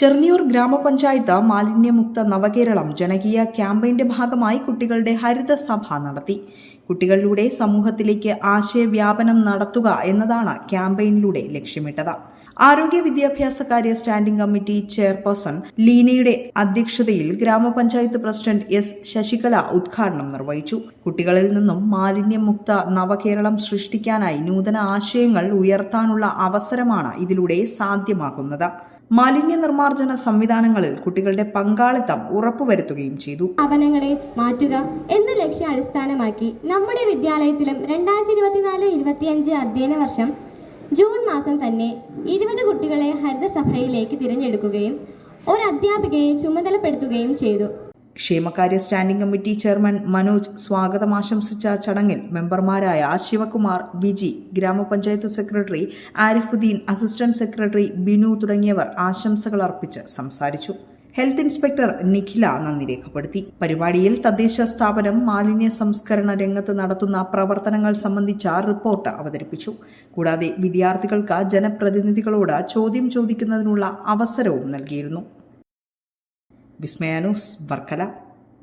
ചെർണിയൂർ ഗ്രാമപഞ്ചായത്ത് മാലിന്യമുക്ത നവകേരളം ജനകീയ ക്യാമ്പയിന്റെ ഭാഗമായി കുട്ടികളുടെ ഹരിതസഭ നടത്തി. കുട്ടികളിലൂടെ സമൂഹത്തിലേക്ക് ആശയവ്യാപനം നടത്തുക എന്നതാണ് ക്യാമ്പയിനിലൂടെ ലക്ഷ്യമിട്ടത്. ആരോഗ്യ വിദ്യാഭ്യാസകാര്യ സ്റ്റാൻഡിംഗ് കമ്മിറ്റി ചെയർപേഴ്സൺ ലീനയുടെ അധ്യക്ഷതയിൽ ഗ്രാമപഞ്ചായത്ത് പ്രസിഡന്റ് എസ് ശശികല ഉദ്ഘാടനം നിർവഹിച്ചു. കുട്ടികളിൽ നിന്നും മാലിന്യമുക്ത നവകേരളം സൃഷ്ടിക്കാനായി നൂതന ആശയങ്ങൾ ഉയർത്താനുള്ള അവസരമാണ് ഇതിലൂടെ സാധ്യമാകുന്നത്. മാലിന്യ നിർമ്മാർജ്ജന സംവിധാനങ്ങളിൽ കുട്ടികളുടെ പങ്കാളിത്തം ഉറപ്പുവരുത്തുകയും ചെയ്തു. സ്ഥാപനങ്ങളെ മാറ്റുക എന്ന ലക്ഷ്യം അടിസ്ഥാനമാക്കി നമ്മുടെ വിദ്യാലയത്തിലും 2024-25 അധ്യയന വർഷം ജൂൺ മാസം തന്നെ 20 കുട്ടികളെ ഹരിതസഭയിലേക്ക് തിരഞ്ഞെടുക്കുകയും ഒരു അധ്യാപികയെ ചുമതലപ്പെടുത്തുകയും ചെയ്തു. ക്ഷേമകാര്യ സ്റ്റാൻഡിംഗ് കമ്മിറ്റി ചെയർമാൻ മനോജ് സ്വാഗതം ആശംസിച്ച ചടങ്ങിൽ മെമ്പർമാരായ ശിവകുമാർ, വിജി, ഗ്രാമപഞ്ചായത്ത് സെക്രട്ടറി ആരിഫുദ്ദീൻ, അസിസ്റ്റന്റ് സെക്രട്ടറി ബിനു തുടങ്ങിയവർ ആശംസകൾ അർപ്പിച്ച് സംസാരിച്ചു. ഹെൽത്ത് ഇൻസ്പെക്ടർ നിഖില നന്ദി രേഖപ്പെടുത്തി. പരിപാടിയിൽ തദ്ദേശ സ്ഥാപനം മാലിന്യ സംസ്കരണ രംഗത്ത് നടത്തുന്ന പ്രവർത്തനങ്ങൾ സംബന്ധിച്ച റിപ്പോർട്ട് അവതരിപ്പിച്ചു. കൂടാതെ വിദ്യാർത്ഥികൾക്ക് ജനപ്രതിനിധികളോട് ചോദ്യം ചോദിക്കുന്നതിനുള്ള അവസരവും നൽകിയിരുന്നു. വിസ്മയ ന്യൂസ്, വർക്കല.